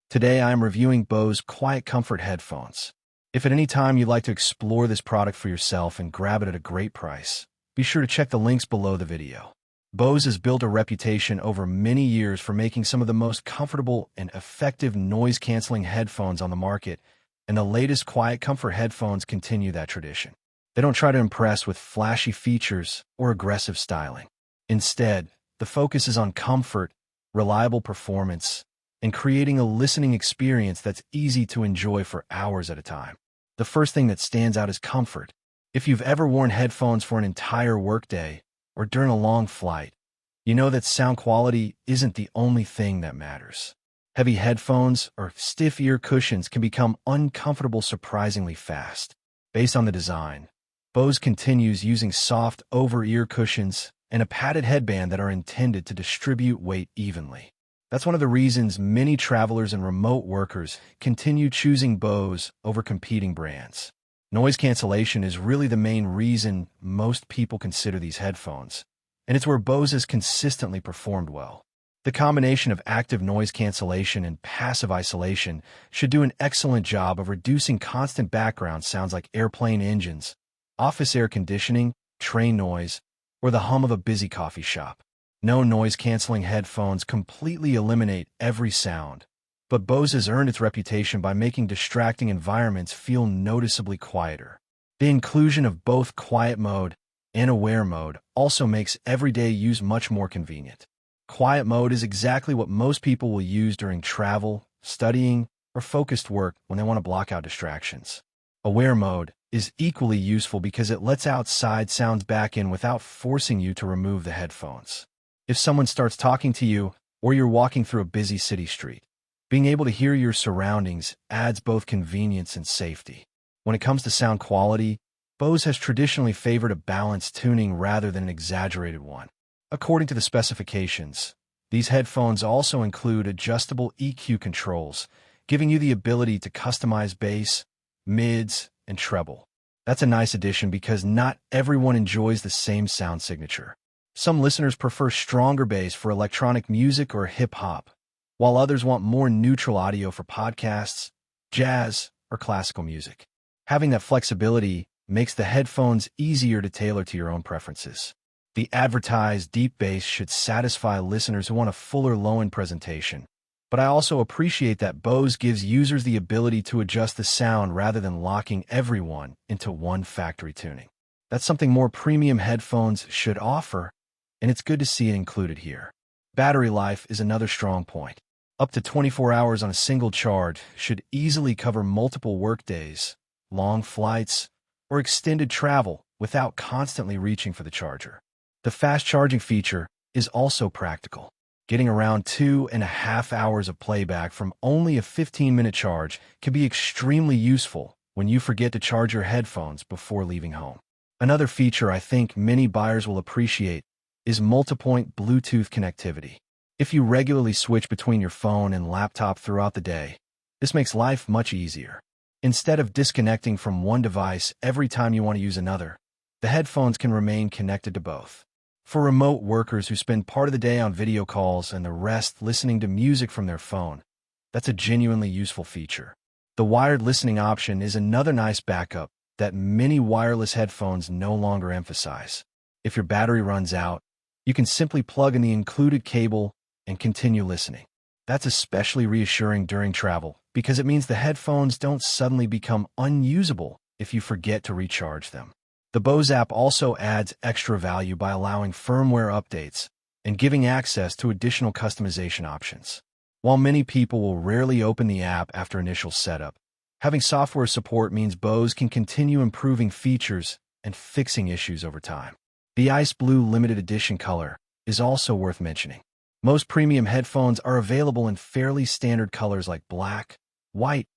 Today I am reviewing Bose Quiet Comfort headphones. If at any time you'd like to explore this product for yourself and grab it at a great price, be sure to check the links below the video. Bose has built a reputation over many years for making some of the most comfortable and effective noise-canceling headphones on the market, and the latest Quiet Comfort headphones continue that tradition. They don't try to impress with flashy features or aggressive styling. Instead, the focus is on comfort, reliable performance, and creating a listening experience that's easy to enjoy for hours at a time. The first thing that stands out is comfort. If you've ever worn headphones for an entire workday or during a long flight, you know that sound quality isn't the only thing that matters. Heavy headphones or stiff ear cushions can become uncomfortable surprisingly fast. Based on the design, Bose continues using soft over-ear cushions and a padded headband that are intended to distribute weight evenly. That's one of the reasons many travelers and remote workers continue choosing Bose over competing brands. Noise cancellation is really the main reason most people consider these headphones, and it's where Bose has consistently performed well. The combination of active noise cancellation and passive isolation should do an excellent job of reducing constant background sounds like airplane engines, office air conditioning, train noise, or the hum of a busy coffee shop. No noise-canceling headphones completely eliminate every sound, but Bose has earned its reputation by making distracting environments feel noticeably quieter. The inclusion of both quiet mode and aware mode also makes everyday use much more convenient. Quiet mode is exactly what most people will use during travel, studying, or focused work when they want to block out distractions. Aware mode is equally useful because it lets outside sounds back in without forcing you to remove the headphones. If someone starts talking to you, or you're walking through a busy city street, being able to hear your surroundings adds both convenience and safety. When it comes to sound quality, Bose has traditionally favored a balanced tuning rather than an exaggerated one. According to the specifications, these headphones also include adjustable EQ controls, giving you the ability to customize bass, mids, and treble. That's a nice addition because not everyone enjoys the same sound signature. Some listeners prefer stronger bass for electronic music or hip-hop, while others want more neutral audio for podcasts, jazz, or classical music. Having that flexibility makes the headphones easier to tailor to your own preferences. The advertised deep bass should satisfy listeners who want a fuller low-end presentation, but I also appreciate that Bose gives users the ability to adjust the sound rather than locking everyone into one factory tuning. That's something more premium headphones should offer, and it's good to see it included here. Battery life is another strong point. Up to 24 hours on a single charge should easily cover multiple workdays, long flights, or extended travel without constantly reaching for the charger. The fast charging feature is also practical. Getting around 2.5 hours of playback from only a 15-minute charge can be extremely useful when you forget to charge your headphones before leaving home. Another feature I think many buyers will appreciate is multi-point Bluetooth connectivity. If you regularly switch between your phone and laptop throughout the day, this makes life much easier. Instead of disconnecting from one device every time you want to use another, the headphones can remain connected to both. For remote workers who spend part of the day on video calls and the rest listening to music from their phone, that's a genuinely useful feature. The wired listening option is another nice backup that many wireless headphones no longer emphasize. If your battery runs out, you can simply plug in the included cable and continue listening. That's especially reassuring during travel because it means the headphones don't suddenly become unusable if you forget to recharge them. The Bose app also adds extra value by allowing firmware updates and giving access to additional customization options. While many people will rarely open the app after initial setup, having software support means Bose can continue improving features and fixing issues over time. The Ice Blue limited edition color is also worth mentioning. Most premium headphones are available in fairly standard colors like black, white,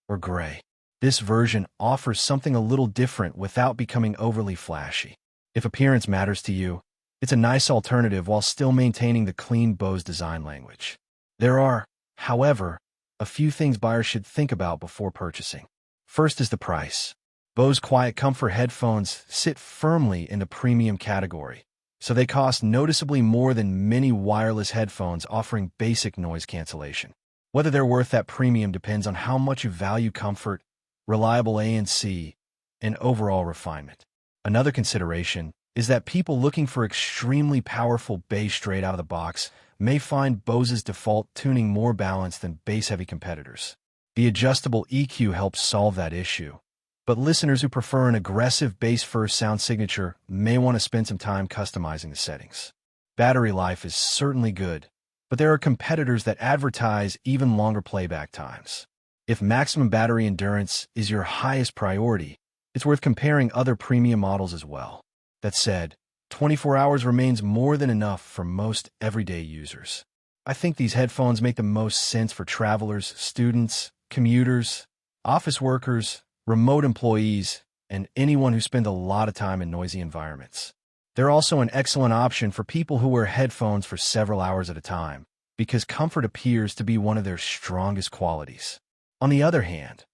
or gray. This version offers something a little different without becoming overly flashy. If appearance matters to you, it's a nice alternative while still maintaining the clean Bose design language. There are, however, a few things buyers should think about before purchasing. First is the price. Bose Quiet Comfort headphones sit firmly in the premium category, so they cost noticeably more than many wireless headphones offering basic noise cancellation. Whether they're worth that premium depends on how much you value comfort, reliable ANC, and overall refinement. Another consideration is that people looking for extremely powerful bass straight out of the box may find Bose's default tuning more balanced than bass-heavy competitors. The adjustable EQ helps solve that issue, but listeners who prefer an aggressive bass-first sound signature may want to spend some time customizing the settings. Battery life is certainly good, but there are competitors that advertise even longer playback times. If maximum battery endurance is your highest priority, it's worth comparing other premium models as well. That said, 24 hours remains more than enough for most everyday users. I think these headphones make the most sense for travelers, students, commuters, office workers, remote employees, and anyone who spends a lot of time in noisy environments. They're also an excellent option for people who wear headphones for several hours at a time, because comfort appears to be one of their strongest qualities. On the other hand,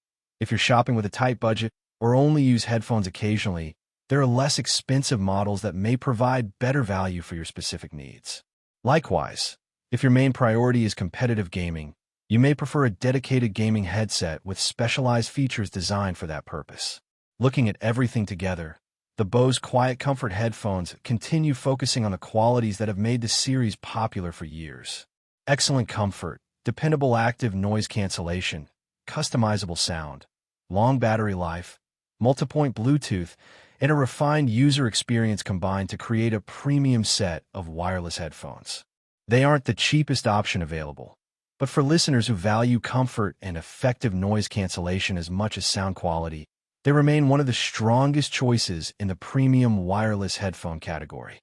if you're shopping with a tight budget or only use headphones occasionally, there are less expensive models that may provide better value for your specific needs. Likewise, if your main priority is competitive gaming, you may prefer a dedicated gaming headset with specialized features designed for that purpose. Looking at everything together, the Bose Quiet Comfort headphones continue focusing on the qualities that have made the series popular for years. Excellent comfort, dependable active noise cancellation, customizable sound, long battery life, multi-point Bluetooth, and a refined user experience combined to create a premium set of wireless headphones. They aren't the cheapest option available, but for listeners who value comfort and effective noise cancellation as much as sound quality, they remain one of the strongest choices in the premium wireless headphone category.